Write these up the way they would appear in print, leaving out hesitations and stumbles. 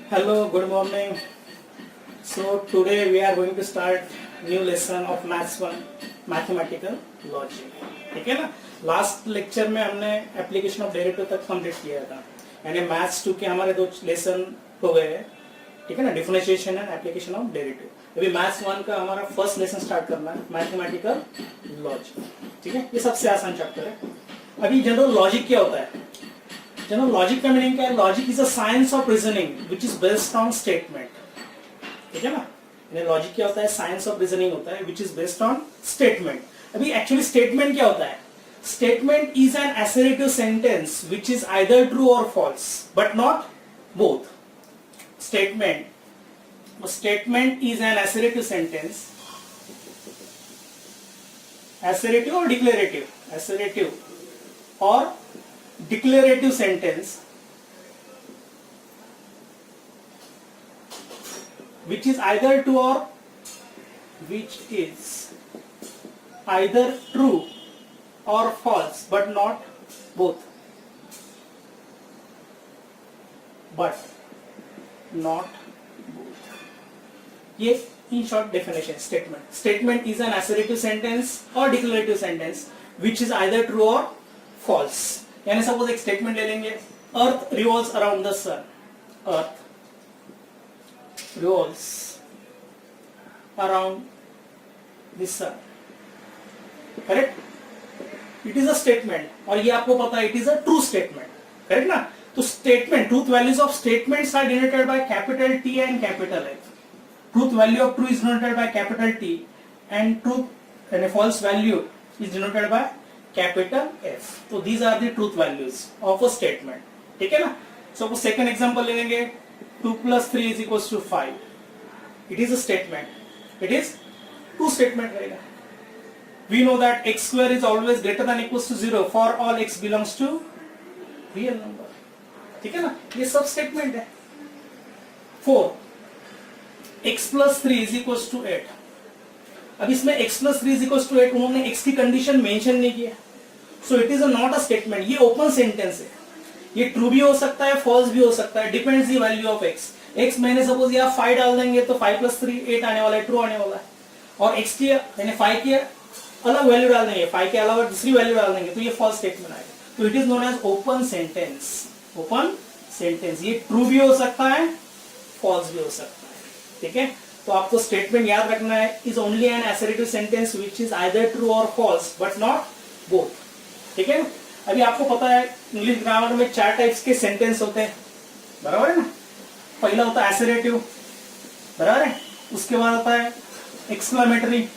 Hello, good morning. So today we are going to start new lesson of Maths 1 Mathematical Logic. ठीक है ना. Last lecture में हमने application of derivative तक complete किया था यानी मैथ्स 2 के हमारे 2 लेसन हो गए हैं. ठीक है ना. Differentiation and application of derivative. अभी मैथ्स 1 का हमारा फर्स्ट लेसन स्टार्ट करना है, मैथमेटिकल लॉजिक. ठीक है. ये सबसे आसान चैप्टर है. अभी जनरल लॉजिक क्या होता है? जनरल लॉजिक का मीनिंग क्या है? Logic is a science of reasoning which is based on statement. ठीक है ना. लॉजिक क्या होता है? साइंस ऑफ रीजनिंग होता है which is based on statement. अभी एक्चुअली स्टेटमेंट क्या होता है? Statement is an assertive sentence which is either true or false but not both. Statement is an assertive sentence. Assertive or declarative? Assertive or declarative sentence which is either true or false but not both. ये in short definition statement is an assertive sentence or declarative sentence which is either true or false. यानी suppose एक statement ले लेंगे, earth revolves around the sun. Earth revolves around the sun. Correct. It is a statement और ये आपको पता है it is a true statement. Correct ना. तो statement, truth values of statements are denoted by capital T and capital F. Truth value of true is denoted by capital T and truth and false value is denoted by capital F. तो these are the truth values of a statement. ठीक है ना. So second example ले लेंगे. 2 + 3 = 5. It is a statement. It is true statement रहेगा. We know that x² is always greater than equals to 0 for all x belongs to real number. ठीक है ना. ये सब स्टेटमेंट है. 4 x + 3 = 8. अब इसमें x + 3 = 8 उन्होंने x की कंडीशन मेंशन नहीं किया. सो it is not a statement. ये ओपन सेंटेंस है. ये ट्रू भी हो सकता है, फॉल्स भी हो सकता है. Depends the value of x. x मैंने सपोज यहाँ 5 डाल देंगे तो 5 + 3 8 आने वाला है, ट्रू आने वाला है. और x की यानी 5 की अलग वैल्यू डाल देंगे, 5 के अलावा दूसरी वैल्यू डाल देंगे तो ये फॉल्स स्टेटमेंट आएगा. तो it is known as open sentence. Open sentence. ये ट्रू भी हो सकता है, फॉल्स भी हो सकता है. ठीक है. तो आपको स्टेटमेंट याद रखना है is only an assertive sentence which is either true और फॉल्स बट नॉट बोथ. ठीक है. अभी आपको पता है इंग्लिश ग्रामर में 4 टाइप्स के सेंटेंस होते हैं. बराबर है ना. पहला होता है assertive. बराबर है. उसके बाद आता है एक्सक्लेमेटरी.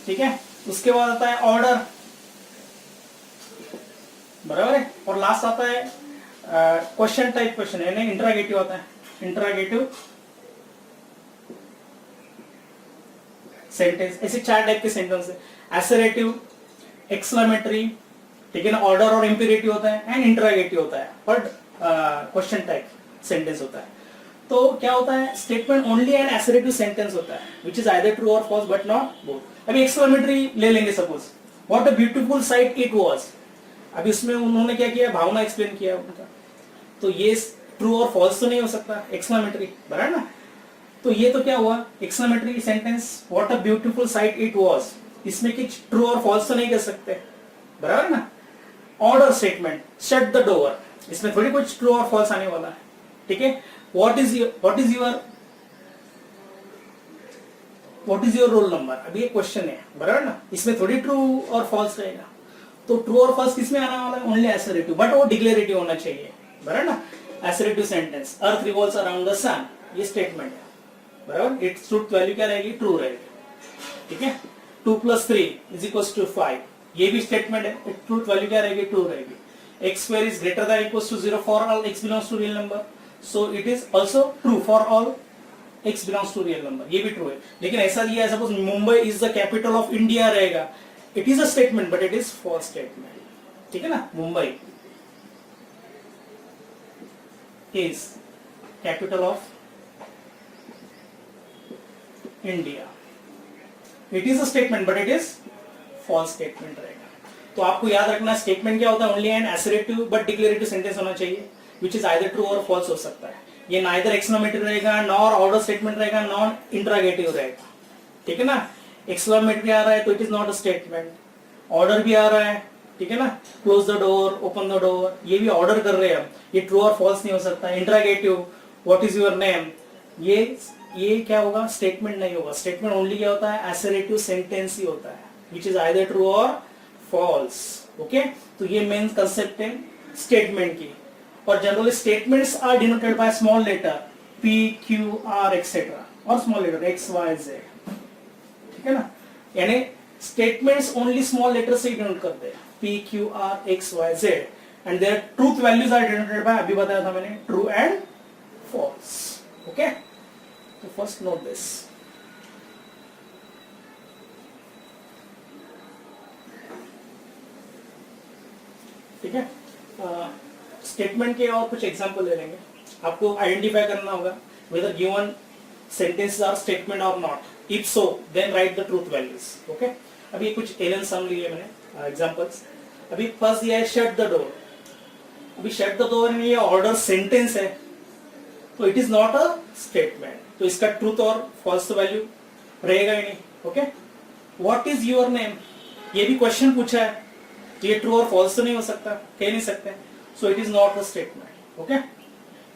ठीक है. उसके बाद आता है ऑर्डर. बराबर है. और लास्ट आता है क्वेश्चन टाइप क्वेश्चन यानी इंटरोगेटिव आता है. Interrogative sentence. ऐसे 4 टाइप के सेंटेंस है. असरेटिव, एक्सक्लेमेटरी, ठीक है ना, ऑर्डर और इंपेरेटिव होता है एंड इंटरोगेटिव होता है और क्वेश्चन टाइप सेंटेंस होता है. तो क्या होता है? Statement only an assertive sentence होता है व्हिच इज आइदर ट्रू और फॉल्स बट नॉट बोथ. अभी एक्सक्लेमेटरी ले लेंगे. Suppose what a beautiful sight it was. अभी इसमें उन्होंने क्या किया? भावना एक्सप्लेन किया उनका. तो ये ट्रू और फॉल्स तो नहीं हो सकता एक्सक्लेमेटरी. बराबर ना. तो ये तो क्या हुआ? Exclamatory sentence. What a beautiful sight it was. इसमें कुछ ट्रू और फॉल्स तो नहीं कर सकते. बराबर ना. Order statement. Shut the door. इसमें थोड़ी कुछ ट्रू और फॉल्स आने वाला है. ठीक है. What is your roll number. अभी एक क्वेश्चन है. बराबर ना. इसमें थोड़ी ट्रू और फॉल्स रहेगा. तो ट्रू और फॉल्स किसमें आने वाला है? Only assertive. बट वो डिक्लेरेटिव होना चाहिए. बराबर ना. Assertive sentence. Earth revolves around the sun. ये स्टेटमेंट है. बराबर. इट्स ट्रूथ वैल्यू क्या रहेगी? ट्रू रहेगी. ठीक है. 2 + 3 = 5. ये भी स्टेटमेंट है. ट्रूथ वैल्यू क्या रहेगी? ट्रू रहेगी. x² is greater than equals to 0 for all x belongs to real number. So it is also true for all x belongs to real number. ये भी ट्रू है. लेकिन ऐसा दिया है suppose Mumbai is the capital of India रहेगा. It is a statement but it is false statement. ठीक है ना. Mumbai is capital of India. It is a statement but it is false statement रहेगा. तो आपको याद रखना स्टेटमेंट क्या होता है? Only an assertive but declarative sentence होना चाहिए विच इज आइदर ट्रू और फॉल्स हो सकता है. ये नाइदर एक्सक्लेमेटरी रहेगा, नॉर ऑर्डर स्टेटमेंट रहेगा, नॉन इंटरोगेटिव रहेगा, ठीक है ना। एक्सक्लेमेटरी आ रहा है तो it is not a statement, order भी आ रहा है, ठीक है ना, close the door, open the door, ये भी ऑर्डर कर रहे हैं हम, ये ट्रू और फॉल्स नहीं हो सकता। Interrogative, what is your name, ये क्या होगा, स्टेटमेंट नहीं होगा। स्टेटमेंट ओनली क्या होता है, असर्टिव सेंटेंस ही होता है, विच इज आइदर ट्रू और फॉल्स। ओके, तो ये मेन कंसेप्ट है स्टेटमेंट की। और generally statements are denoted by small letter P, Q, R etcetera और small letter X, Y, Z, ठीक है ना। यानी स्टेटमेंट्स ओनली स्मॉल लेटर से डिनोट करते हैं, P, Q, R, X, Y, Z, and their truth values are denoted by, अभी बताया था मैंने, ट्रू एंड फॉल्स। ओके, तो फर्स्ट नोट दिस। ठीक है, स्टेटमेंट के और कुछ एग्जांपल ले लेंगे। आपको आइडेंटिफाई करना होगा whether given sentences are statement or not. If so, then write the truth values. Okay? अभी कुछ एलियन सम लिए मैंने एग्जांपल्स। अभी फर्स्ट दिया है शट द डोर। अभी शट द डोर में ये ऑर्डर सेंटेंस है, तो it is not a statement, तो इसका ट्रूथ और फॉल्स वैल्यू रहेगा ही नहीं। Okay, what is your name, ये भी क्वेश्चन पूछा है, ये ट्रू और फॉल्स तो नहीं हो सकता, कह नहीं सकते, सो it is not a statement. Okay,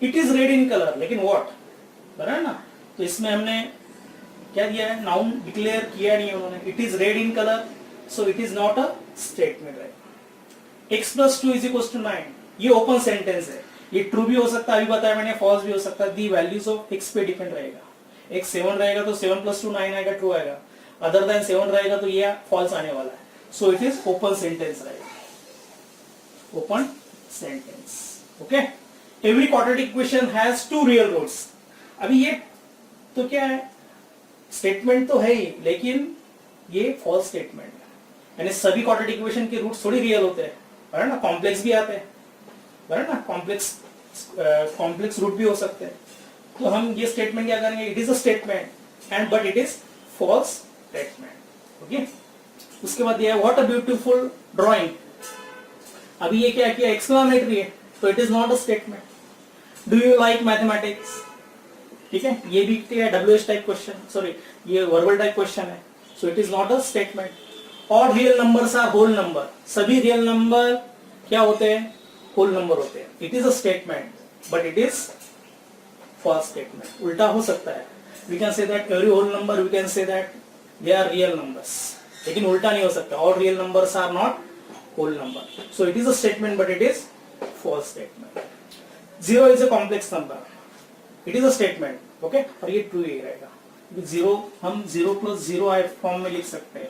it is red in colour, लेकिन व्हाट, बराबर ना, तो इसमें हमने क्या दिया है, नाउन डिक्लेयर किया नहीं उन्होंने, it is red in colour, so it is not a statement. x + 2 = 9, ये ओपन सेंटेंस है, ये ट्रू भी हो सकता है, अभी बताया मैंने, फॉल्स भी हो सकता है, दी वैल्यूज ऑफ x पे डिपेंड रहेगा। x 7 रहेगा तो 7 + 2 9 आएगा, ट्रू आएगा, अदर देन 7 रहेगा तो ये फॉल्स आने वाला है, so it is open sentence रहेगा, open sentence. Okay, every quadratic equation has 2 real roots. अभी ये तो क्या है, स्टेटमेंट तो है ही, लेकिन ये फॉल्स स्टेटमेंट है, यानी सभी क्वाड्रेटिक इक्वेशन के रूट्स थोड़ी रियल होते हैं, बराबर ना, कॉम्प्लेक्स भी आते हैं, बराबर ना, कॉम्प्लेक्स रूट भी हो सकते हैं। तो हम ये स्टेटमेंट क्या करेंगे, it is a statement and but it is false statement. Okay, उसके बाद ये व्हाट अ ब्यूटीफुल ड्राइंग। अभी ये क्या किया, एक्सक्लेमेटरी है, तो it is not a statement. Do you like mathematics, ठीक है, ये भी क्या है, WH टाइप क्वेश्चन, सॉरी ये वर्बल टाइप क्वेश्चन है, so it is not a statement. और real numbers are whole number, सभी रियल नंबर क्या होते हैं, होल नंबर होते हैं, it is a statement but it is false statement. उल्टा हो सकता है, we can say that every whole number, we can say that they are real numbers, लेकिन उल्टा नहीं हो सकता, all real numbers are not whole number, so it is a statement but it is false statement. 0 is a complex number, it is a statement. Okay, और ये true ही रहेगा, 0 हम 0 + 0 फॉर्म में लिख सकते हैं,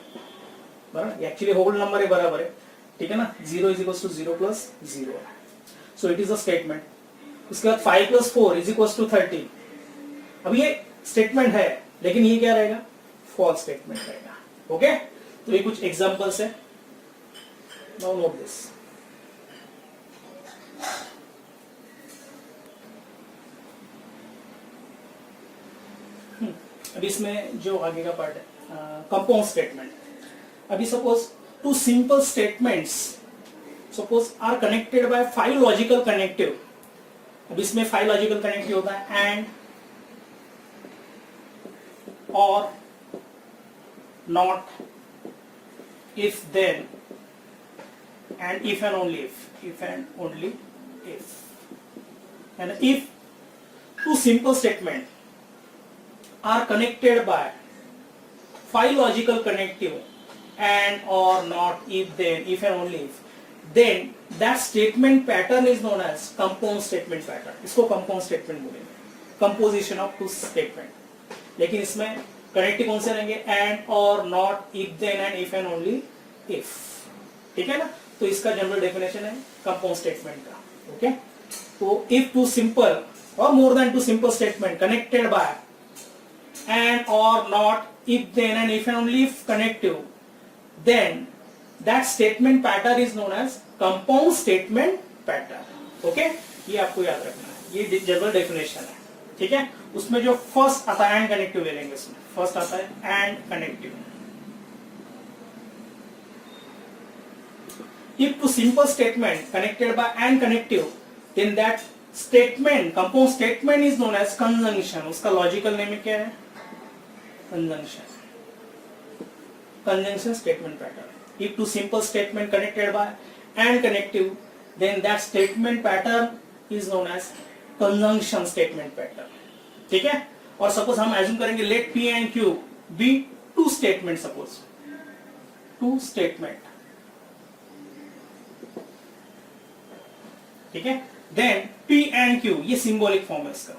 बराबर, एक्चुअली होल नंबर है, बराबर है, ठीक है ना, 0 = 0 + 0, सो इट इज अ स्टेटमेंट। उसके बाद 5 + 4 = 30। अब ये स्टेटमेंट है, लेकिन ये क्या रहेगा, फॉल्स स्टेटमेंट रहेगा। ओके, तो ये कुछ एग्जांपल्स है, नाउ नोट दिस। अभी इसमें जो आगे का पार्ट है, कंपाउंड स्टेटमेंट। अभी suppose 2 simple statements suppose are connected by 5 logical connective. अब इसमें 5 लॉजिकल कनेक्टिव होता है, and, or, not, if, then, and if and only if, and if 2 simple statements are connected by 5 logical connective, and, or, not, if, then, if and only if, then that statement pattern is known as compound statement pattern. इसको compound statement बोलेंगे, composition of 2 statement। लेकिन इसमें connective कौन से रहेंगे, and, or, not, if, then, and if and only if, ठीक है ना। तो इसका जनरल डेफिनेशन है कंपाउंड स्टेटमेंट का। ओके, तो if 2 simple or more than 2 simple statement connected by and, or, not, if, then, and if and only if connective, then that statement pattern is known as compound statement pattern। Okay, ये आपको याद रखना है, ये general definition है, ठीक है। उसमें जो फर्स्ट आता है एंड कनेक्टिव ले लेंगे, इसमें फर्स्ट आता है and connective. If 2 simple statement connected by and connective, then that statement, compound statement is known as conjunction. उसका लॉजिकल नेम क्या है? Conjunction. Conjunction statement pattern. If two simple statement connected by and connective, then that statement pattern is known as conjunction statement pattern. ठीक है? और suppose हम assume करेंगे let P and Q be two statement, suppose two statement. ठीक है? Then P and Q ये symbolic form है इसका.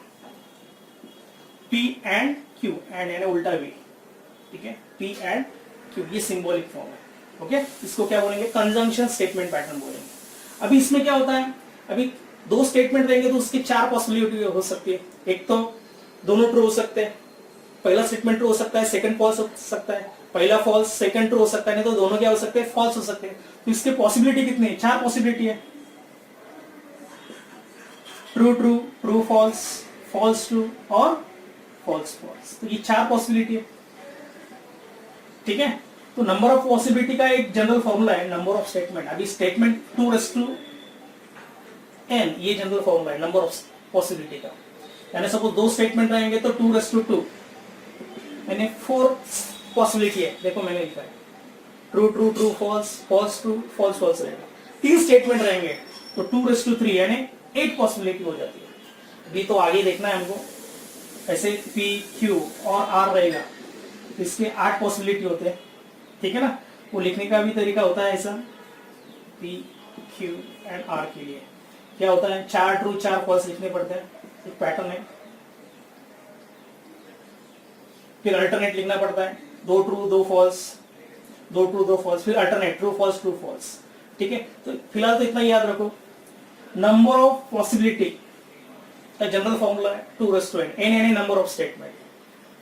P and Q and यानी उल्टा V. ठीक है? P and ये सिंबॉलिक फॉर्म है. ओके, इसको क्या बोलेंगे? कंजंक्शन स्टेटमेंट पैटर्न बोलेंगे. अभी इसमें क्या होता है? अभी दो स्टेटमेंट रहेंगे तो उसकी चार पॉसिबिलिटी हो सकती है. एक तो दोनों ट्रू हो सकते हैं. पहला स्टेटमेंट ट्रू हो सकता है, सेकंड फॉल्स हो सकता है. पहला फॉल्स, सेकंड ट्रू हो सकता है. नहीं तो दोनों क्या हो सकते हैं? फॉल्स हो सकते हैं. तो इसके पॉसिबिलिटी कितनी है? चार पॉसिबिलिटी है. True true, true false, false true और फॉल्स फॉल्स. तो ये चार पॉसिबिलिटी है. ठीक है? तो नंबर ऑफ पॉसिबिलिटी का एक जनरल फॉर्मूला है नंबर ऑफ स्टेटमेंट. अभी स्टेटमेंट 2n ये जनरल फॉर्मूला है नंबर ऑफ पॉसिबिलिटी का. यानी सपोज दो स्टेटमेंट रहेंगे तो 2 यानी 4 पॉसिबिलिटी है. देखो मैंने लिखा है true true, true false, false true, false false रहेगा. 3 स्टेटमेंट रहेंगे तो 2 यानी 8 पॉसिबिलिटी हो जाती है. अभी तो आगे देखना है हमको. ऐसे P, Q और R रहेगा, इसके 8 पॉसिबिलिटी होते हैं. ठीक है ना? वो लिखने का भी तरीका होता है ऐसा. P, Q एंड R के लिए क्या होता है? 4 ट्रू 4 फॉल्स लिखने पड़ते हैं. एक पैटर्न है. फिर अल्टरनेट लिखना पड़ता है. 2 ट्रू 2 फॉल्स, 2 ट्रू 2 फॉल्स, फिर alternate true false true false. ठीक है? तो फिलहाल तो इतना याद रखो. नंबर ऑफ पॉसिबिलिटी का जनरल फॉर्मूला है 2n. n यानी नंबर ऑफ स्टेटमेंट.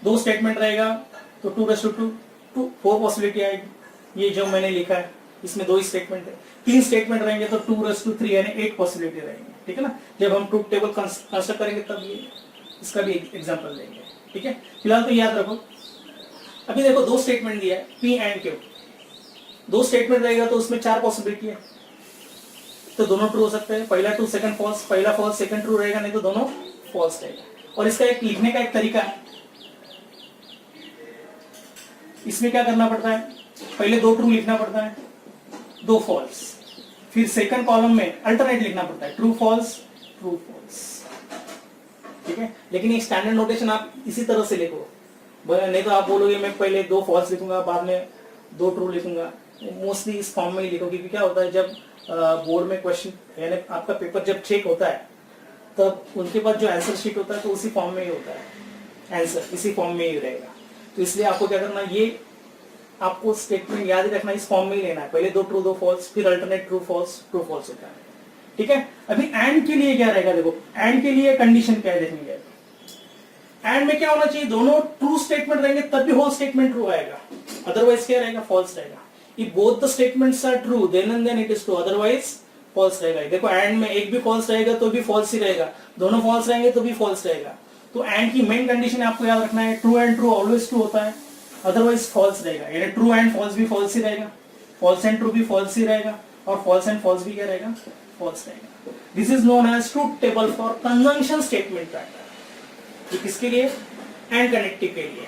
दो स्टेटमेंट रहेगा तो 2 4 पॉसिबिलिटी आएगी. ये जो मैंने लिखा है इसमें 2 स्टेटमेंट है. 3 स्टेटमेंट रहेंगे तो 2 यानी 8 पॉसिबिलिटी रहेंगे. ठीक है ना? जब हम ट्रूथ टेबल कंस्ट्रक्ट करेंगे तब ये इसका भी एग्जांपल लेंगे. ठीक है? फिलहाल तो याद रखो. अभी देखो दो स्टेटमेंट दिया है P एंड Q. दो स्टेटमेंट रहेगा तो उसमें 4 पॉसिबिलिटी है. तो दोनों ट्रू हो सकते हैं. पहला ट्रू सेकंड फॉल्स, पहला फॉल्स सेकंड ट्रू रहेगा, नहीं तो दोनों फॉल्स रहेगा. और इसका एक लिखने का एक तरीका है. इसमें क्या करना पड़ता है? पहले 2 ट्रू लिखना पड़ता है, 2 फॉल्स. फिर सेकंड कॉलम में अल्टरनेट लिखना पड़ता है, ट्रू फॉल्स, ट्रू फॉल्स. ठीक है? लेकिन ये स्टैंडर्ड नोटेशन आप इसी तरह से लिखो. नहीं तो आप बोलोगे मैं पहले 2 फॉल्स लिखूंगा, बाद में 2 ट्रू लिखूंगा. मोस्टली इस फॉर्म में ही लिखो. क्योंकि क्या होता है जब बोर्ड में क्वेश्चन यानी आपका पेपर जब चेक होता है तब उनके पास जो आंसर शीट होता है तो उसी फॉर्म में ही होता है. आंसर इसी फॉर्म में ही रहेगा. तो इसलिए आपको क्या करना है? ये आपको स्टेटमेंट याद ही रखना, इस फॉर्म में ही लेना है. पहले 2 ट्रू 2 फॉल्स, फिर अल्टरनेट ट्रू फॉल्स होता है. ठीक है? अभी एंड के लिए क्या रहेगा? देखो एंड के लिए कंडीशन क्या है देखेंगे. एंड में क्या होना चाहिए? दोनों ट्रू स्टेटमेंट रहेंगे तब भी होल स्टेटमेंट ट्रू आएगा. अदरवाइज क्या रहेगा? फॉल्स रहेगा. If both the statements are true, then and then it is true. Otherwise, false रहेगा. देखो एंड में एक भी फॉल्स रहेगा तो भी फॉल्स ही रहेगा, दोनों फॉल्स रहेंगे तो भी फॉल्स रहेगा. तो एंड की मेन कंडीशन आपको याद रखना है true and true always true होता है, अदरवाइज फॉल्स रहेगा. यानी ट्रू एंड फॉल्स भी फॉल्स ही रहेगा, फॉल्स एंड ट्रू भी फॉल्स ही रहेगा, और फॉल्स एंड फॉल्स भी क्या रहेगा? फॉल्स रहेगा. This is known as truth table for conjunction statement pattern. किसके लिए? एंड कनेक्टिव के लिए.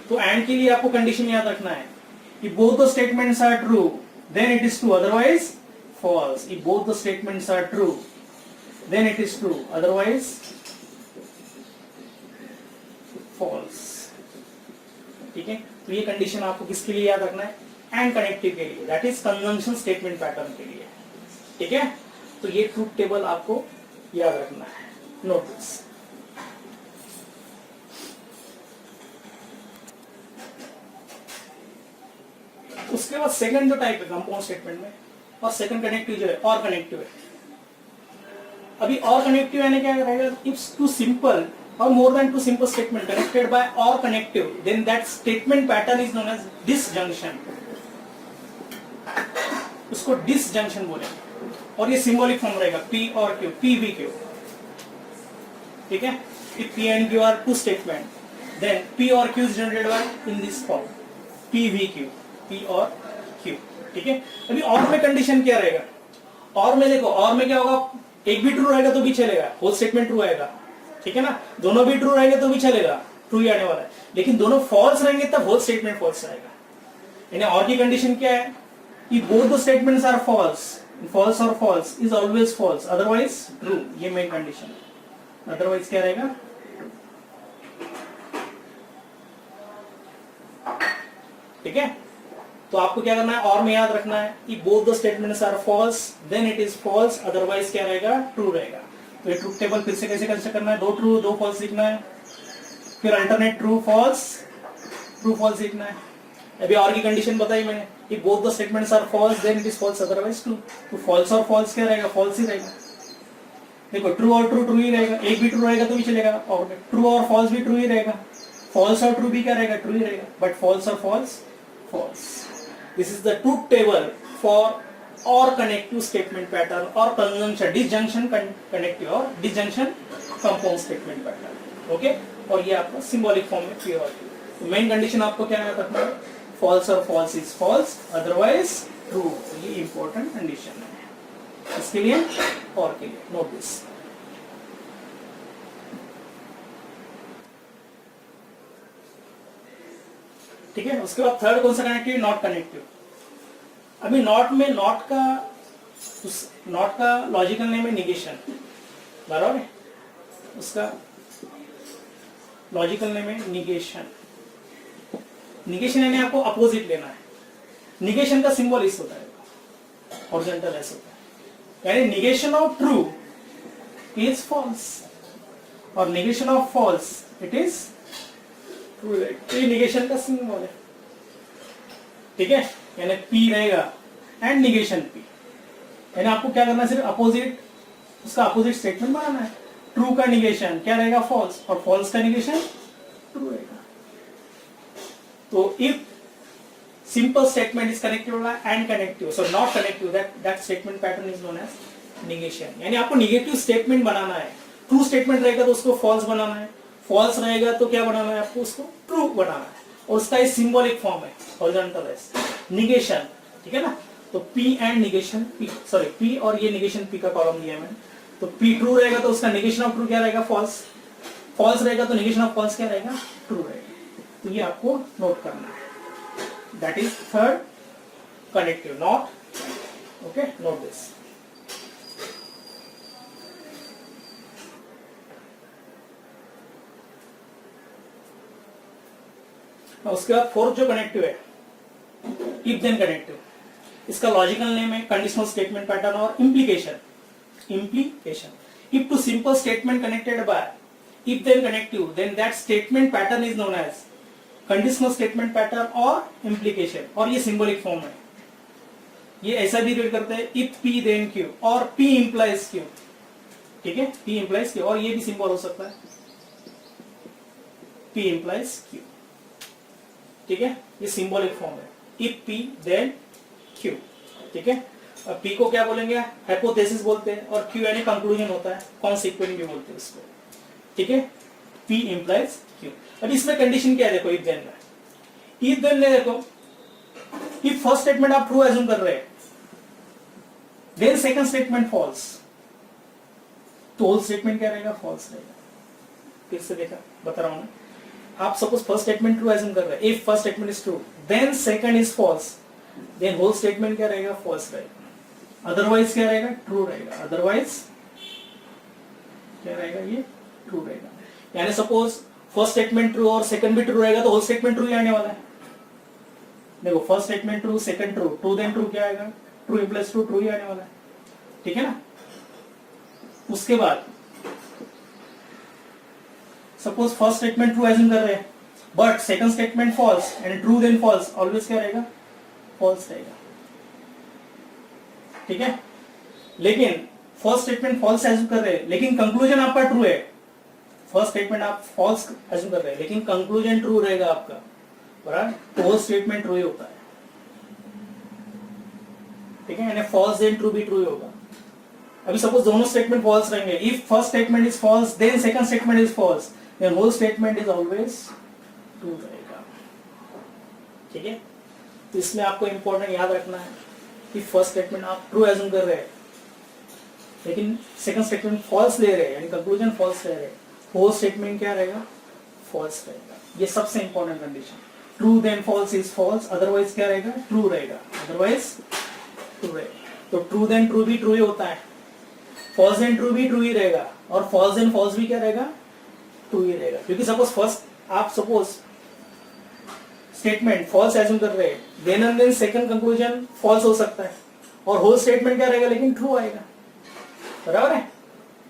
तो एंड के लिए आपको कंडीशन याद रखना है. If both the statements are true, then it is true, otherwise false. If both the statements are true, then it is true, otherwise false. ठीक है? तो ये कंडीशन आपको किसके लिए याद रखना है? एंड कनेक्टिव के लिए, that is conjunction statement pattern के लिए. ठीक है? तो ये ट्रूथ टेबल आपको याद रखना है. Note this. उसके बाद सेकंड जो टाइप है कंपाउंड स्टेटमेंट में, और सेकंड कनेक्टिव जो है और कनेक्टिव है. अभी और कनेक्टिव यानी क्या रहेगा? If two simple or more than 2 simple statement connected by or connective, then that statement pattern is known as disjunction. उसको disjunction बोलेंगे. और ये सिंबॉलिक फॉर्म रहेगा P और Q, P V Q. ठीक है? If P and Q are 2 statement, then P or Q is generated by in this form P V Q, P और Q. ठीक है? अभी और में कंडीशन क्या रहेगा? और में देखो, और में क्या होगा? एक भी ट्रू रहेगा तो भी चलेगा, होल स्टेटमेंट ट्रू आएगा, ठीक है ना। दोनों भी ट्रू रहेंगे तो भी चलेगा, ट्रू ही आने वाला है। लेकिन दोनों फॉल्स रहेंगे तब होल स्टेटमेंट फॉल्स आएगा। यानी और की कंडीशन क्या है कि both the statements are false, false और false is always false, otherwise true, ये मेन कंडीशन है। अदरवाइज क्या रहेगा, ठीक है। तो आपको क्या करना है, और में याद रखना है कि both the statements are false then it is false, otherwise क्या रहेगा, ट्रू रहेगा। तो ये ट्रूथ टेबल फिर से कैसे कंस्ट्रक्ट करना है, दो ट्रू दो फॉल्स लिखना है, फिर अल्टरनेट ट्रू फॉल्स लिखना है। अभी और की कंडीशन बताई मैंने कि both the statements are false then it is false, otherwise true. तो फॉल्स और फॉल्स क्या रहेगा, फॉल्स ही रहेगा। देखो ट्रू और ट्रू ही रहेगा, एक भी ट्रू रहेगा तो भी चलेगा, और ट्रू और फॉल्स भी ट्रू ही रहेगा, फॉल्स और ट्रू भी क्या रहेगा, ट्रू ही रहेगा, बट फॉल्स और false false. This is the truth table for or connective statement pattern or conjunction disjunction connective or disjunction compound statement pattern, okay. और ये आपका सिंबॉलिक फॉर्म में क्लियर होती है। तो मेन कंडीशन आपको क्या याद रखना है, फॉल्स और false is false, otherwise true, ये इंपॉर्टेंट कंडीशन है इसके लिए और के लिए, नोट दिस। ठीक है, उसके बाद थर्ड कौन सा कनेक्टिव, नॉट कनेक्टिव। अभी नॉट में नॉट का लॉजिकल नेम है निगेशन, बराबर है, उसका लॉजिकल नेम है निगेशन। निगेशन यानी आपको अपोजिट लेना है। निगेशन का सिंबल इस होता है, हॉरिजॉन्टल एस होता है, यानी negation of true is false और negation of false it is true. ये निगेशन का सिंबल है, ठीक है, यानी P रहेगा एंड निगेशन P। यानी आपको क्या करना है, सिर्फ अपोजिट, उसका अपोजिट स्टेटमेंट बनाना है। ट्रू का निगेशन क्या रहेगा, फॉल्स, और फॉल्स का निगेशन ट्रू रहेगा। तो if simple statement is connective and connective, so not connective, that statement pattern is known as negation. यानी आपको निगेटिव स्टेटमेंट बनाना है। ट्रू स्टेटमेंट रहेगा तो उसको फॉल्स बनाना है, फॉल्स रहेगा तो क्या बनाना है, आपको उसको ट्रू बनाना है, और उसका एक सिंबॉलिक फॉर्म है हॉरिजॉन्टल एस, निगेशन, ठीक है ना। तो P and negation P, sorry P और ये निगेशन P का कॉलम दिया है मैंने। तो P ट्रू रहेगा तो उसका निगेशन ऑफ ट्रू क्या रहेगा, फॉल्स, फॉल्स रहेगा तो निगेशन ऑफ फॉल्स क्या रहेगा, ट्रू रहेगा। तो ये आपको नोट करना है, that is third connective, not, okay, note this. उसके बाद फोर्थ जो कनेक्टिव है, इफ देन कनेक्टिव, इसका लॉजिकल नेम है conditional statement pattern or implication. If two simple statement connected by if then connective, then that statement pattern is known as conditional statement pattern or implication, और ये symbolic form है। ये ऐसा भी read करते हैं, if P then Q और P implies Q, ठीक है, P इंप्लाइज Q, और ये भी सिंबल हो सकता है, P इंप्लाइज Q, ठीक है, ये सिंबॉलिक फॉर्म है, इफ P देन Q, ठीक है। अब P को क्या बोलेंगे, हाइपोथेसिस बोलते हैं, और Q यानी कंक्लूजन होता है, कॉन्सिक्वेंट भी बोलते हैं इसको, ठीक है, P इंप्लाइज Q। अब इसमें कंडीशन क्या है, देखो इफ देन में, इफ देन में देखो, इफ फर्स्ट स्टेटमेंट आप ट्रू एज्यूम कर रहे हैं, देन सेकंड स्टेटमेंट फॉल्स, तो होल स्टेटमेंट क्या रहेगा, फॉल्स रहेगा। फिर से देखा, बता रहा हूं मैं, आप suppose first statement true assume कर रहे हैं, if first statement is true then second is false, then whole statement क्या रहेगा, फॉल्स रहेगा, अदरवाइज क्या रहेगा, ट्रू रहेगा, अदरवाइज क्या रहेगा, ये ट्रू रहेगा। यानी सपोज फर्स्ट स्टेटमेंट ट्रू और सेकंड भी ट्रू रहेगा तो होल स्टेटमेंट ट्रू ही आने वाला है। देखो first statement true, second true, true then true क्या आएगा, ट्रू इंप्लाइज ट्रू, ट्रू ही आने वाला है, ठीक है ना। उसके बाद suppose first statement true assume कर रहे हैं, but second statement false and true then false, always क्या रहेगा, फॉल्स रहेगा, ठीक है। लेकिन फर्स्ट स्टेटमेंट फॉल्स एज्यूम कर रहे हैं, लेकिन कंक्लूजन आपका ट्रू है। फर्स्ट स्टेटमेंट आप फॉल्स एज्यूम कर रहे हैं, लेकिन कंक्लूजन ट्रू रहेगा आपका, बराबर, तो होल स्टेटमेंट ट्रू ही होता है, ठीक है, यानी फॉल्स देन ट्रू भी ट्रू ही होगा। अभी सपोज दोनों स्टेटमेंट फॉल्स रहेंगे, if first statement is false then second statement is false, then whole statement is always true रहेगा, ठीक है। तो इसमें आपको इंपॉर्टेंट याद रखना है कि फर्स्ट स्टेटमेंट आप ट्रू एज्यूम कर रहे हैं, लेकिन सेकंड स्टेटमेंट फॉल्स ले रहे हैं, यानी कंक्लूजन फॉल्स ले रहे हैं, फोर्थ स्टेटमेंट क्या रहेगा, फॉल्स रहेगा। ये सबसे important condition. True then false is false, otherwise क्या रहेगा, ट्रू रहेगा, अदरवाइज ट्रू रहेगा। तो ट्रू देन ट्रू भी ट्रू ही होता है, फॉल्स देन ट्रू भी ट्रू ही रहेगा, और फॉल्स देन फॉल्स भी क्या रहेगा, ट्रू ही रहेगा। क्योंकि सपोज फर्स्ट आप सपोज स्टेटमेंट फॉल्स एज्यूम कर रहे हैं, then and then second conclusion false हो सकता है, और होल स्टेटमेंट क्या रहेगा, लेकिन ट्रू आएगा, बराबर है।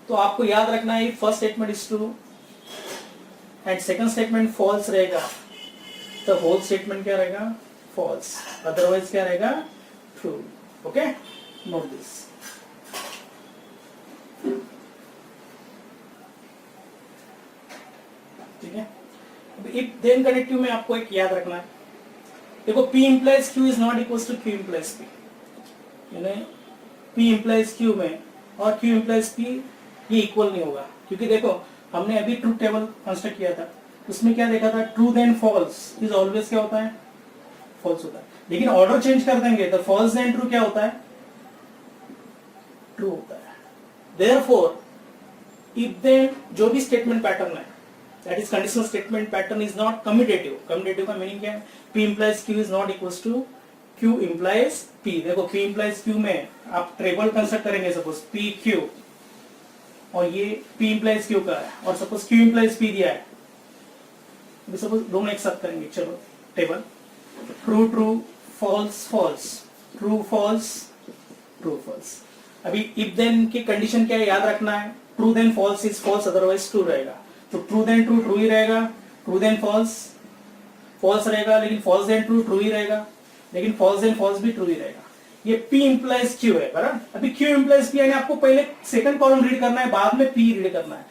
तो आपको याद रखना है first statement is true and second statement false रहेगा, तो होल स्टेटमेंट क्या रहेगा, फॉल्स, अदरवाइज क्या रहेगा, ट्रू। Okay, note this. ठीक है, इफ देन कनेक्टिव में आपको एक याद रखना है, देखो P implies Q is not equal to Q implies P, यानी P implies Q में और Q implies P ये इक्वल नहीं होगा। क्योंकि देखो हमने अभी ट्रूथ टेबल कंस्ट्रक्ट किया था, उसमें क्या देखा था, true then false is always क्या होता है, फॉल्स होता है। लेकिन ऑर्डर चेंज कर देंगे तो फॉल्स देन ट्रू क्या होता है, ट्रू होता है। देयरफॉर इफ देन जो भी स्टेटमेंट पैटर्न है, that is conditional statement pattern is not commutative। commutative का मीनिंग क्या है, P implies Q is not equals to Q implies P। देखो P implies Q में आप ट्रेबल कंस्ट्रक्ट करेंगे, सपोज P Q, और ये P implies Q का है, और सपोज Q implies P दिया है, सपोज दोनों एक साथ करेंगे, चलो table true true false false, true false true false. अभी इफ देन की कंडीशन क्या है, याद रखना है, true then false is false, otherwise true रहेगा। तो ट्रू देन ट्रू ट्रू ही रहेगा, ट्रू देन फॉल्स फॉल्स रहेगा, लेकिन फॉल्स देन ट्रू ट्रू ही रहेगा, लेकिन फॉल्स देन फॉल्स भी ट्रू ही रहेगा। ये P implies Q है, बराबर। अभी Q implies P यानी आपको पहले सेकंड कॉलम रीड करना है, बाद में P रीड करना है।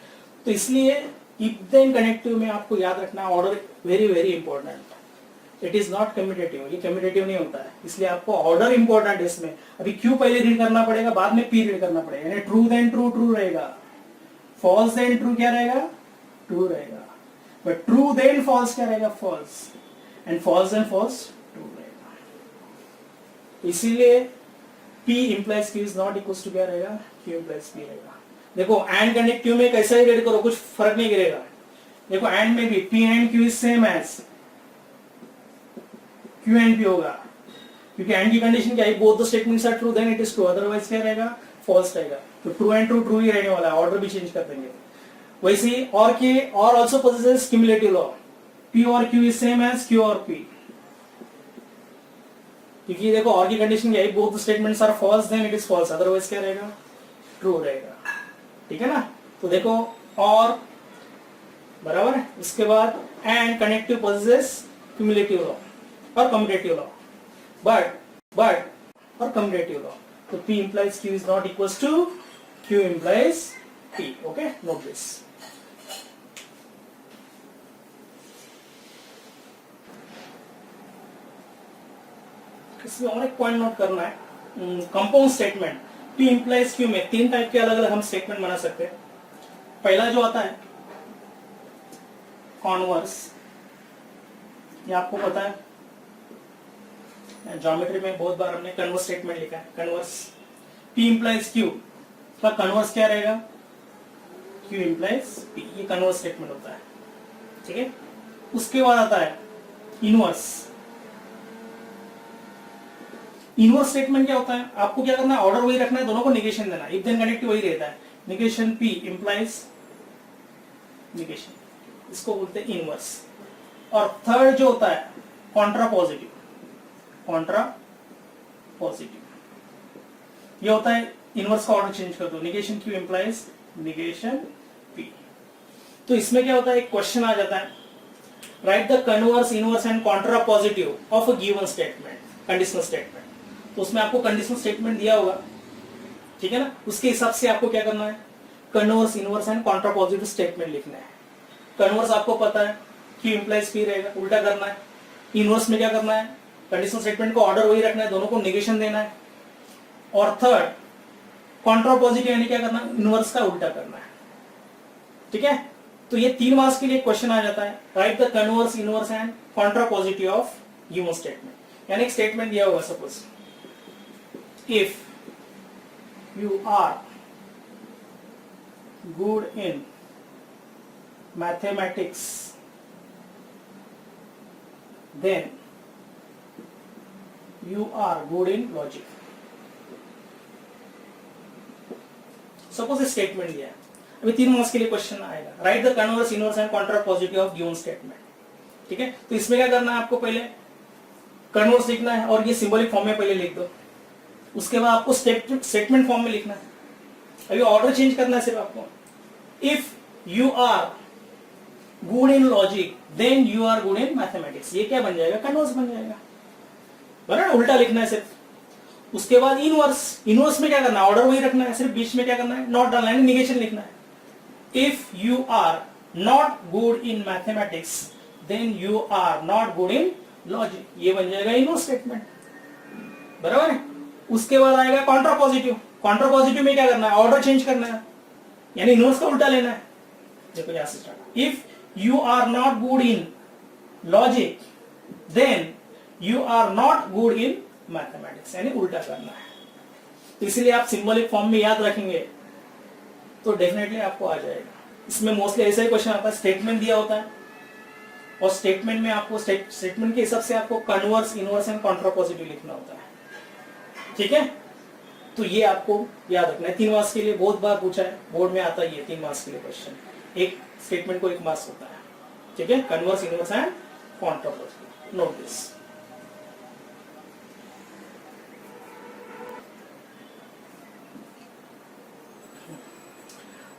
तो इसलिए इफ देन कनेक्टिव में आपको याद रखना है, order very very important. It is not commutative, ये कम्यूटेटिव नहीं होता है, इसलिए आपको ऑर्डर इंपॉर्टेंट है इसमें। अभी Q पहले रीड करना पड़ेगा, बाद में P रीड करना पड़ेगा, यानी ट्रू देन ट्रू ट्रू रहेगा, फॉल्स देन ट्रू क्या रहेगा, ट्रू रहेगा, बट ट्रू देन फॉल्स क्या रहेगा, false, and false then false true रहेगा। इसीलिए P implies Q is not equals to क्या रहेगा, Q implies P रहेगा। देखो एंड कनेक्टिव में कैसा ही रीड करो, कुछ फर्क नहीं गिरेगा। देखो एंड में भी P and Q is same as Q and P होगा, क्योंकि एंड की कंडीशन क्या है, both the statements are true then it is true, otherwise क्या रहेगा, फॉल्स रहेगा। तो ट्रू एंड ट्रू ट्रू ही रहने वाला है, ऑर्डर भी चेंज कर देंगे। वैसे ही और के और also possesses cumulative law, P और Q is same as Q और P, क्योंकि देखो और की कंडीशन क्या है, both statements are false then it is false, otherwise क्या रहेगा, ट्रू रहेगा। ठीक है ना। तो देखो और बराबर है, उसके बाद and connective possesses cumulative law और कम्यूटेटिव लॉ, बट और कम्यूटेटिव लॉ। तो P implies Q is not equals to Q implies P। okay, note this। इसमें और एक पॉइंट नोट करना है, compound statement P implies Q में तीन टाइप के अलग अलग हम स्टेटमेंट बना सकते हैं। पहला जो आता है कॉन्वर्स, ये आपको पता है, ज्योमेट्री में बहुत बार हमने कन्वर्स स्टेटमेंट लिखा है। कन्वर्स P implies Q का कन्वर्स क्या रहेगा, Q implies P, ये कन्वर्स स्टेटमेंट होता है। ठीक है, उसके बाद आता है इनवर्स। इनवर्स स्टेटमेंट क्या होता है, आपको क्या करना है, ऑर्डर वही रखना है, दोनों को निगेशन देना, इफ देन कनेक्टिव वही रहता है, निगेशन P implies निगेशन, इसको बोलते हैं इनवर्स। और थर्ड जो होता है कॉन्ट्रा पॉजिटिव, कॉन्ट्रा पॉजिटिव ये होता है इनवर्स का ऑर्डर चेंज कर दो, negation Q implies negation P। तो इसमें क्या होता है, एक क्वेश्चन आ जाता है, write the converse inverse and contrapositive of a given statement, conditional statement. तो उसमें आपको कंडीशनल स्टेटमेंट दिया होगा, ठीक है ना, उसके हिसाब से आपको क्या करना है, converse inverse and Contra positive statement लिखना है। कन्वर्स आपको पता है Q implies P रहेगा, उल्टा करना है। इनवर्स में क्या करना है, कंडीशनल स्टेटमेंट को ऑर्डर वही रखना है, दोनों को निगेशन देना है। और थर्ड कॉन्ट्रा पॉजिटिव यानी क्या करना है, इनवर्स का उल्टा करना है। ठीक है, तो ये 3 मार्क्स के लिए क्वेश्चन आ जाता है, write the converse inverse and contrapositive of given statement. यानी एक स्टेटमेंट दिया होगा, suppose if you are good in mathematics, then you are good in logic. Suppose statement दिया है, अभी 3 मार्क्स के लिए क्वेश्चन आएगा, write the converse, inverse and contrapositive of given statement. ठीक है, तो इसमें क्या करना है आपको, पहले कन्वर्स लिखना है और ये सिंबॉलिक फॉर्म में पहले लिख दो, उसके बाद आपको स्टेटमेंट फॉर्म में लिखना है. अभी ऑर्डर चेंज करना है सिर्फ आपको. If you are good in logic then you are good in mathematics, ये क्या बन जाएगा, कन्वर्स बन जाएगा, बराबर. उल्टा लिखना है सिर्फ. उसके बाद इनवर्स, इनवर्स में क्या करना है, ऑर्डर वही रखना है, सिर्फ बीच में क्या करना है, नॉट डालना है, निगेशन लिखना है. If you are not good in mathematics then you are not good in logic, ये बन जाएगा इनवर्स स्टेटमेंट, बराबर है. उसके बाद आएगा कॉन्ट्रा पॉजिटिव. कॉन्ट्रा पॉजिटिव में क्या करना है, ऑर्डर चेंज करना है, यानी इनवर्स का उल्टा लेना है. देखो यहां से start, if you are not good in logic then you are not good in mathematics, यानी उल्टा करना है. तो इसलिए आप सिंबॉलिक फॉर्म में याद रखेंगे तो डेफिनेटली आपको आ जाएगा. इसमें मोस्टली ऐसा ही क्वेश्चन आता है, स्टेटमेंट दिया होता है और स्टेटमेंट में आपको स्टेटमेंट के हिसाब से आपको converse, inverse and Contra positive लिखना होता है. ठीक है, तो ये आपको याद रखना है. 3 मार्क्स के लिए बहुत बार पूछा है, बोर्ड में आता ही है 3 मार्क्स के लिए क्वेश्चन. एक स्टेटमेंट को 1 मार्क्स होता है. ठीक है, converse, inverse and Contra positive, note this.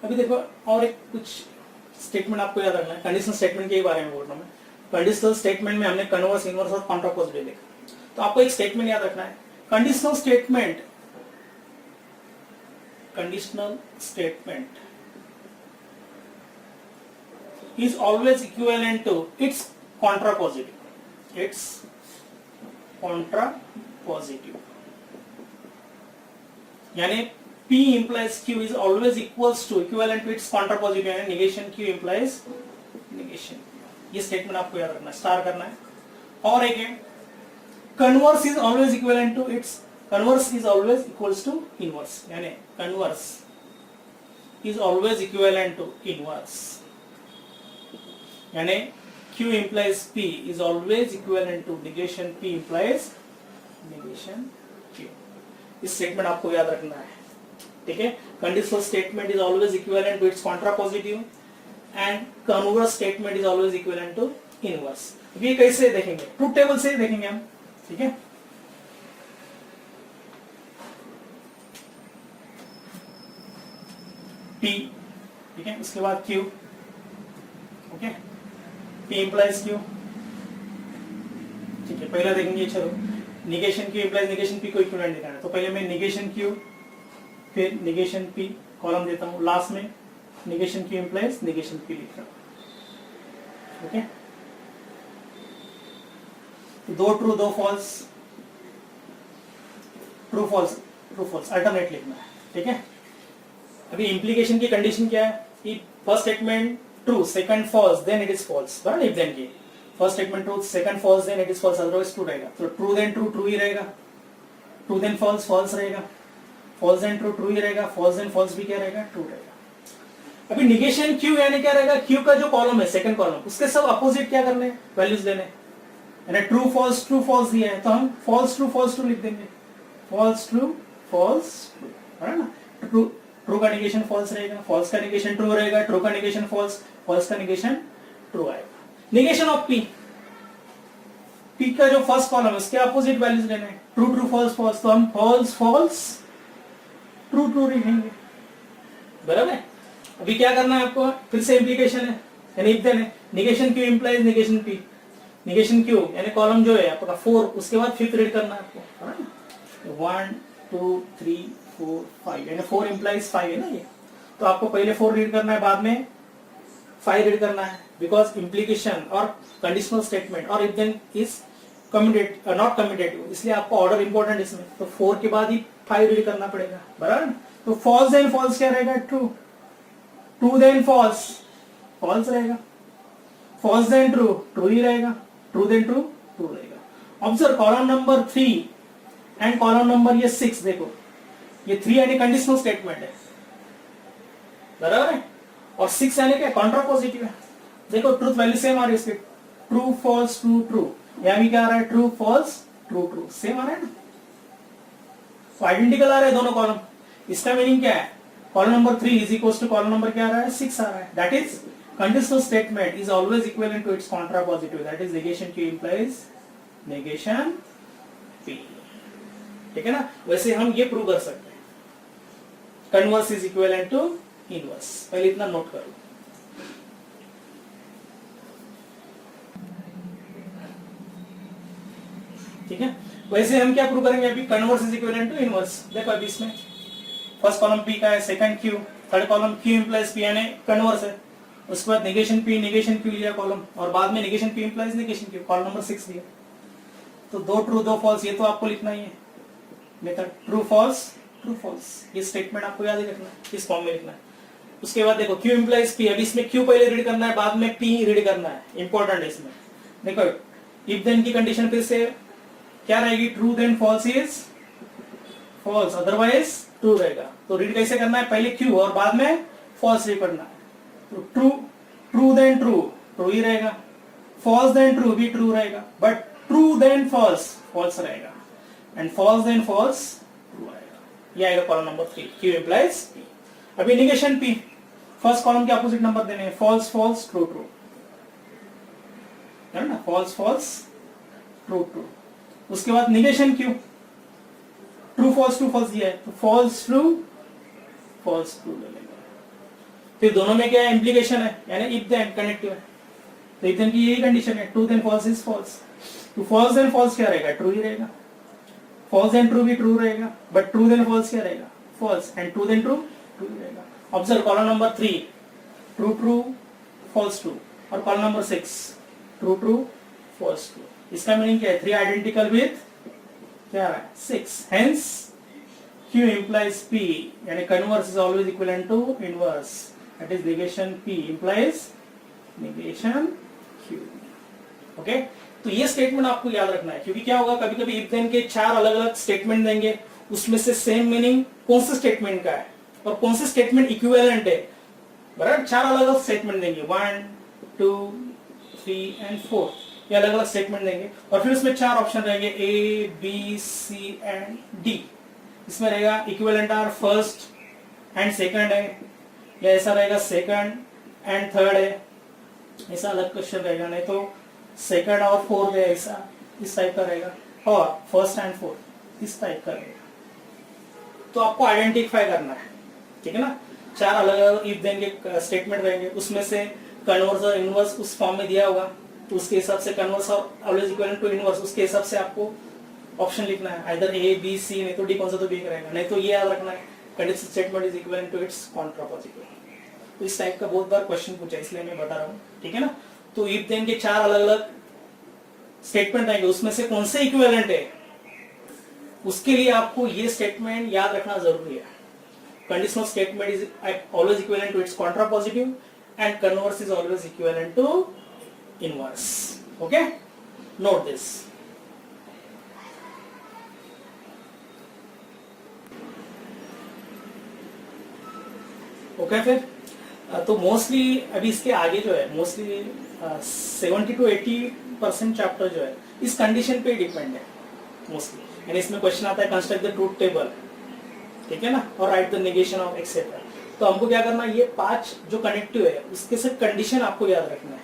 अभी देखो और एक कुछ स्टेटमेंट आपको याद रखना है. कंडीशनल स्टेटमेंट के बारे में बोल रहा हूं मैं. कंडीशनल स्टेटमेंट में हमने कन्वर्स, इनवर्स और कॉन्ट्रा पॉजिटिव लिखा, तो आपको एक स्टेटमेंट याद रखना है. Conditional statement is always equivalent to its contrapositive. Its contrapositive. यानी P implies Q is always equals to equivalent to its contrapositive, यानी negation Q implies negation. ये स्टेटमेंट आपको याद रखना है, स्टार करना है. और एक है converse is always equivalent to its, converse is always equals to inverse, यानी converse is always equivalent to inverse, यानी Q implies P is always equivalent to negation P implies negation Q. इस statement आपको याद रखना है. ठीक है, conditional statement is always equivalent to its contrapositive and converse statement is always equivalent to inverse. ये कैसे देखेंगे, ट्रूथ टेबल से देखेंगे हम. ठीक है, P, ठीक है, उसके बाद Q. Okay, P implies Q. ठीक है, पहला देखेंगे. चलो, negation Q implies negation P को इक्विवेलेंट दिखाना है, तो पहले मैं निगेशन Q फिर निगेशन P कॉलम देता हूं, लास्ट में negation Q implies negation P लिख रहा हूं. ओके, दो ट्रू दो false, true false true false alternate लिखना है. ठीक है, अभी इंप्लीकेशन की कंडीशन क्या है, कि first statement true, second false, then it is false. बराबर, इफ देन की first statement true, second false, then it is false, otherwise true रहेगा. तो ट्रू देन ट्रू, ट्रू ही रहेगा. ट्रू देन फॉल्स, फॉल्स रहेगा. फॉल्स देन ट्रू, ट्रू ही रहेगा. False then false भी क्या रहेगा, ट्रू रहेगा. अभी निगेशन Q यानी क्या रहेगा, Q का जो कॉलम है, सेकंड कॉलम, उसके सब अपोजिट क्या करने, वैल्यूज देने. यानी ट्रू फॉल्स दिया है तो हम फॉल्स ट्रू लिख देंगे. फॉल्स ट्रू है ना. ट्रू का निगेशन फॉल्स रहेगा, फॉल्स का निगेशन ट्रू रहेगा, ट्रू का निगेशन फॉल्स, फॉल्स का निगेशन ट्रू आएगा. निगेशन ऑफ P का जो फर्स्ट कॉलम है उसके अपोजिट वैल्यूज लेने हैं. ट्रू फॉल्स, तो हम फॉल्स ट्रू लिखेंगे. बराबर है. अभी क्या करना है आपको, फिर से इंप्लीकेशन है, यानी इफ देन है. Negation Q implies negation P. Negation Q यानी कॉलम जो है आपका 4, उसके बाद फिफ्थ रीड करना है आपको. 1 2 3 4 5, यानी 4 इंप्लाइज 5 है ना ये. तो आपको पहले 4 रीड करना है, बाद में 5 रीड करना है, बिकॉज इंप्लीकेशन और कंडीशनल स्टेटमेंट और if then is not commutative, इसलिए आपको ऑर्डर इंपॉर्टेंट इसमें. तो 4 के बाद ही 5 रीड करना पड़ेगा. बराबर. तो फॉल्स देन फॉल्स क्या रहेगा, ट्रू. ट्रू देन फॉल्स रहेगा. फॉल्स देन ट्रू ही रहेगा. ट्रू देन ट्रू रहेगा. Observe column number 3 and column number ये 6, देखो ये 3 यानी कंडीशनल स्टेटमेंट है. बराबर है। और 6 यानी क्या कॉन्ट्रा पॉजिटिव है। देखो ट्रूथ वैल्यू सेम आ रही है इसकी, ट्रू फॉल्स ट्रू ट्रू, यहाँ भी क्या आ रहा है true false true true, same आ रहा है ना, तो आइडेंटिकल आ रहे हैं दोनों कॉलम। इसका मीनिंग क्या है, column number 3 is equal to column number क्या आ रहा है 6 आ रहा है। That is conditional statement is always equivalent to its contrapositive, that is negation Q implies negation P, ठीक है ना। वैसे हम ये प्रूव कर सकते हैं, converse is equivalent to inverse, पहले इतना नोट करो। ठीक है, वैसे हम क्या प्रूव करेंगे अभी, converse is equivalent to inverse. देखो अभी इसमें फर्स्ट कॉलम P का है, second Q, third column Q implies P यानी कन्वर्स है। उसके बाद नेगेशन Q लिया कॉलम, और बाद में negation P implies negation Q, column number 6 लिया। तो दो ट्रू दो फॉल्स, ये तो आपको लिखना ही है मेथड, ट्रू फॉल्स, ये स्टेटमेंट आपको याद ही रखना है, इस फॉर्म में लिखना है। उसके बाद देखो Q इंप्लाइज P, अभी इसमें Q पहले रीड करना है, बाद में P रीड करना है, इंपॉर्टेंट है इसमें। देखो इफ देन की कंडीशन फिर से क्या रहेगी, true then false is false, otherwise true रहेगा। तो रीड कैसे करना है, पहले Q और बाद में फॉल्स रीड करना है। तो ट्रू देन ट्रू ही रहेगा, फॉल्स देन ट्रू भी ट्रू रहेगा, बट ट्रू देन फॉल्स रहेगा, and false then false true आएगा। ये आएगा column number 3, Q implies P। अभी नेगेशन P, फर्स्ट कॉलम के अपोजिट नंबर देने हैं, फॉल्स फॉल्स ट्रू ट्रू, है ना, फॉल्स फॉल्स ट्रू ट्रू। उसके बाद नेगेशन Q, ट्रू फॉल्स दिया है, तो फॉल्स ट्रू ले लेंगे। फिर दोनों में क्या है, इम्प्लीकेशन है, यानी इफ देन कनेक्टिव है। तो इफ देन की यही कंडीशन है, true then false is false. तो फॉल्स देन फॉल्स क्या रहेगा, ट्रू ही रहेगा, फॉल्स देन ट्रू भी ट्रू रहेगा, बट ट्रू देन फॉल्स क्या रहेगा, false, and true then true ही रहेगा। Observe column number 3 true false true, और column number 6 true false true. इसका मीनिंग क्या है, 3 आइडेंटिकल विथ क्या है 6, हेंस Q implies P, यानी converse is always equivalent to inverse, that is negation P implies negation Q। Okay, तो ये statement आपको याद रखना है, क्योंकि क्या होगा, कभी कभी इफ देन के 4 अलग अलग स्टेटमेंट देंगे, उसमें से सेम मीनिंग कौन से स्टेटमेंट का है और कौन से स्टेटमेंट इक्विवेलेंट है, बराबर। 4 अलग अलग स्टेटमेंट देंगे, 1 2 3 एंड 4, ये अलग अलग स्टेटमेंट देंगे, और फिर उसमें 4 ऑप्शन रहेंगे A B C and D। इसमें रहेगा equivalent are first and second है, या ऐसा रहेगा सेकंड एंड थर्ड है, ऐसा अलग क्वेश्चन रहेगा, नहीं तो सेकंड और फोर्थ है, ऐसा इस टाइप का रहेगा, और फर्स्ट एंड फोर्थ इस टाइप का रहेगा। तो आपको आइडेंटिफाई करना है, ठीक है ना। 4 अलग अलग इफ देन के स्टेटमेंट रहेंगे, उसमें से कन्वर्स और इनवर्स उस फॉर्म में दिया होगा, तो उसके हिसाब से कन्वर्स और ऑलवेज इक्विवेलेंट टू इनवर्स, उसके हिसाब से आपको ऑप्शन लिखना है, आइदर A B C, नहीं तो D, कौन सा तो B रहेगा। नहीं तो ये याद रखना है, conditional statement is equivalent to its contrapositive. तो इस टाइप का बहुत बार क्वेश्चन पूछा, इसलिए मैं बता रहा हूँ, ठीक है ना। तो इफ देन के 4 अलग अलग स्टेटमेंट आएंगे, उसमें से कौन से इक्विवेलेंट है, उसके लिए आपको ये स्टेटमेंट याद रखना जरूरी है। Conditional statement is always equivalent to its contrapositive, and converse is always equivalent to inverse. Okay, note this. Okay, फिर तो मोस्टली अभी इसके आगे जो है, मोस्टली 70 to 80% चैप्टर जो है इस कंडीशन पे डिपेंड है मोस्टली। यानी इसमें क्वेश्चन आता है कंस्ट्रक्ट द ट्रूथ टेबल, ठीक है ना, और right the negation of etcetera. तो हमको क्या करना है, ये 5 जो कनेक्टिव है उसके सिर्फ कंडीशन आपको याद रखना है,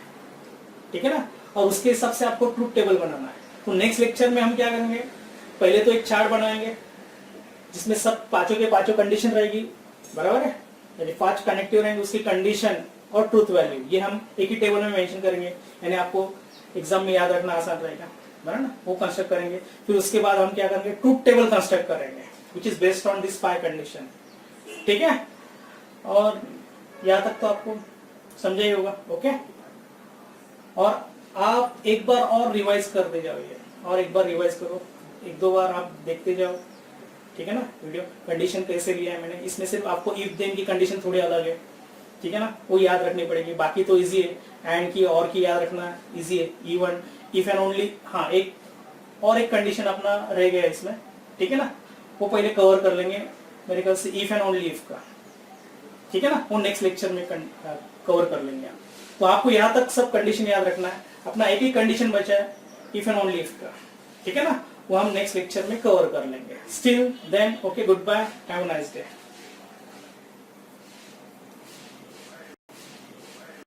ठीक है ना, और उसके हिसाब से आपको ट्रूथ टेबल बनाना है। तो नेक्स्ट लेक्चर में हम क्या करेंगे, पहले तो एक चार्ट बनाएंगे जिसमें सब पांचों के पांचों कंडीशन रहेगी, बराबर है, यानी 5 कनेक्टिव रहेंगे, उसकी कंडीशन और ट्रूथ वैल्यू ये हम एक ही टेबल में मेंशन करेंगे, यानी आपको एग्जाम में याद रखना आसान रहेगा, बराबर ना। वो कंस्ट्रक्ट करेंगे, फिर उसके बाद हम क्या करेंगे, ट्रूथ टेबल कंस्ट्रक्ट करेंगे which is based on this 5 condition, ठीक है। और यहाँ तक तो आपको समझा ही होगा, ओके। और आप एक बार और रिवाइज कर दे जाओ, ये और एक बार रिवाइज करो, 1-2 बार आप देखते जाओ, ठीक है ना। वीडियो कंडीशन कैसे लिया है मैंने, इसमें सिर्फ आपको इफ देन की कंडीशन थोड़ी अलग है, ठीक है ना, वो याद रखनी पड़ेगी, बाकी तो इजी है। एंड की और की याद रखना इजी है, इवन इफ एंड ओनली, हाँ एक और एक कंडीशन अपना रह गया इसमें, ठीक है ना, वो पहले कवर कर लेंगे मेरे ख्याल से, इफ एंड ओनली इफ का, ठीक है ना, वो नेक्स्ट लेक्चर में कवर कर लेंगे। तो आपको यहाँ तक सब कंडीशन याद रखना है। अपना एक ही कंडीशन बचा है, इफ एंड ओनली इफ का, ठीक है ना, वो हम नेक्स्ट लेक्चर में कवर कर लेंगे। Still then okay, goodbye, have a nice day.